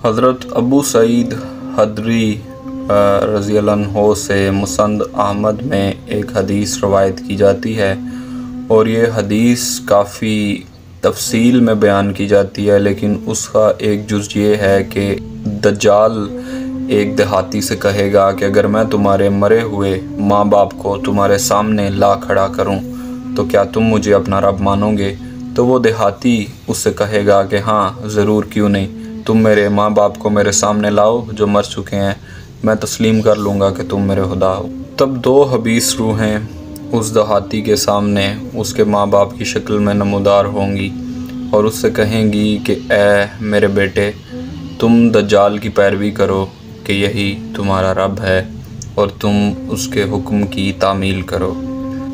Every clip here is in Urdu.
حضرت ابو سعید خدری رضی اللہ عنہ سے مسند احمد میں ایک حدیث روایت کی جاتی ہے، اور یہ حدیث کافی تفصیل میں بیان کی جاتی ہے، لیکن اس کا ایک جز یہ ہے کہ دجال ایک دیہاتی سے کہے گا کہ اگر میں تمہارے مرے ہوئے ماں باپ کو تمہارے سامنے لا کھڑا کروں تو کیا تم مجھے اپنا رب مانو گے؟ تو وہ دیہاتی اس سے کہے گا کہ ہاں ضرور، کیوں نہیں، تم میرے ماں باپ کو میرے سامنے لاؤ جو مر چکے ہیں، میں تسلیم کر لوں گا کہ تم میرے خدا ہو۔ تب دو حبیث روحیں اس دیہاتی کے سامنے اس کے ماں باپ کی شکل میں نمودار ہوں گی اور اس سے کہیں گی کہ اے میرے بیٹے، تم دجال کی پیروی کرو کہ یہی تمہارا رب ہے اور تم اس کے حکم کی تعمیل کرو۔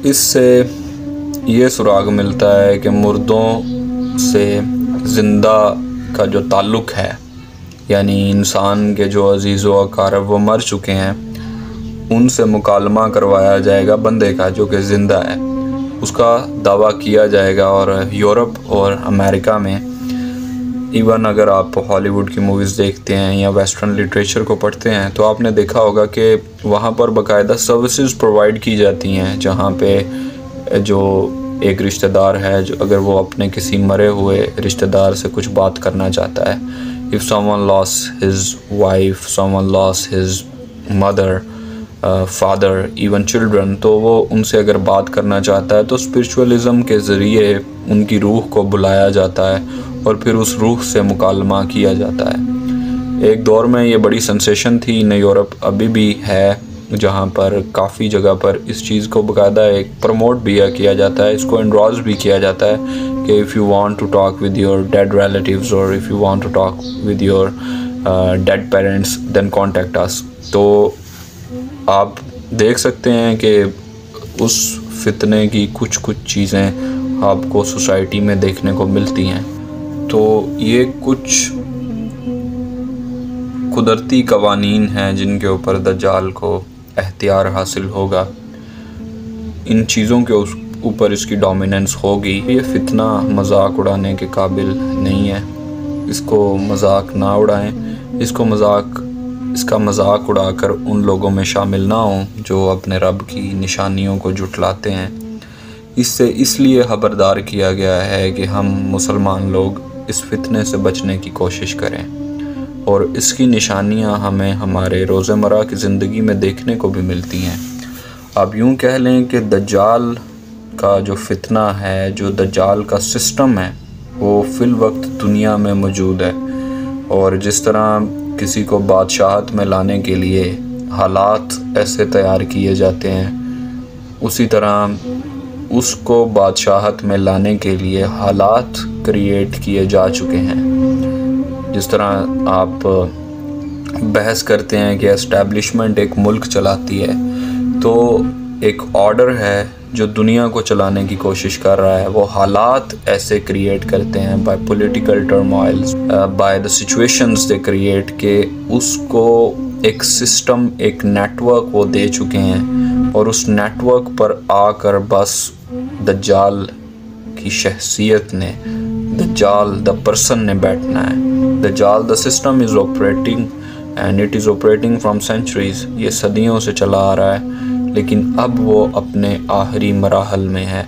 اس سے یہ سراغ ملتا ہے کہ مردوں سے زندہ کا جو تعلق ہے، یعنی انسان کے جو عزیز و اقارب وہ مر چکے ہیں، ان سے مکالمہ کروایا جائے گا بندے کا جو کہ زندہ ہے، اس کا دعویٰ کیا جائے گا۔ اور یورپ اور امریکہ میں ایون اگر آپ ہالی ووڈ کی موویز دیکھتے ہیں یا ویسٹرن لٹریچر کو پڑھتے ہیں تو آپ نے دیکھا ہوگا کہ وہاں پر باقاعدہ سروسز پرووائڈ کی جاتی ہیں، جہاں پہ جو ایک رشتہ دار ہے، جو اگر وہ اپنے کسی مرے ہوئے رشتہ دار سے کچھ بات کرنا چاہتا ہے، if someone lost his wife, someone lost his mother, father, even children، تو وہ ان سے اگر بات کرنا چاہتا ہے تو اسپرچولیزم کے ذریعے ان کی روح کو بلایا جاتا ہے اور پھر اس روح سے مکالمہ کیا جاتا ہے۔ ایک دور میں یہ بڑی سنسیشن تھی ان یورپ، ابھی بھی ہے، جہاں پر کافی جگہ پر اس چیز کو باقاعدہ ایک پروموٹ بھی کیا جاتا ہے، اس کو انڈورس بھی کیا جاتا ہے کہ if you want to talk with your dead relatives or if you want to talk with your dead parents then contact us۔ تو آپ دیکھ سکتے ہیں کہ اس فتنے کی کچھ چیزیں آپ کو سوسائٹی میں دیکھنے کو ملتی ہیں۔ تو یہ کچھ قدرتی قوانین ہیں جن کے اوپر دجال کو اختیار حاصل ہوگا، ان چیزوں کے اوپر اس کی ڈومیننس ہوگی۔ یہ فتنہ مذاق اڑانے کے قابل نہیں ہے، اس کو مذاق نہ اڑائیں، اس کا مذاق اڑا کر ان لوگوں میں شامل نہ ہوں جو اپنے رب کی نشانیوں کو جھٹلاتے ہیں۔ اس سے اس لیے خبردار کیا گیا ہے کہ ہم مسلمان لوگ اس فتنے سے بچنے کی کوشش کریں، اور اس کی نشانیاں ہمیں ہمارے روزمرہ کی زندگی میں دیکھنے کو بھی ملتی ہیں۔ آپ یوں کہہ لیں کہ دجال کا جو فتنہ ہے، جو دجال کا سسٹم ہے، وہ فی الوقت دنیا میں موجود ہے، اور جس طرح کسی کو بادشاہت میں لانے کے لیے حالات ایسے تیار کیے جاتے ہیں، اسی طرح اس کو بادشاہت میں لانے کے لیے حالات کریٹ کیے جا چکے ہیں۔ جس طرح آپ بحث کرتے ہیں کہ اسٹیبلشمنٹ ایک ملک چلاتی ہے، تو ایک آرڈر ہے جو دنیا کو چلانے کی کوشش کر رہا ہے، وہ حالات ایسے کریٹ کرتے ہیں by political turmoils, by the situations they create, کہ اس کو ایک سسٹم، ایک نیٹ ورک وہ دے چکے ہیں، اور اس نیٹ ورک پر آ کر بس دجال کی شخصیت نے، دجال دا پرسن نے بیٹھنا ہے۔ دجال the system is operating and it is operating from centuries, یہ صدیوں سے چلا آ رہا ہے، لیکن اب وہ اپنے آخری مراحل میں ہے۔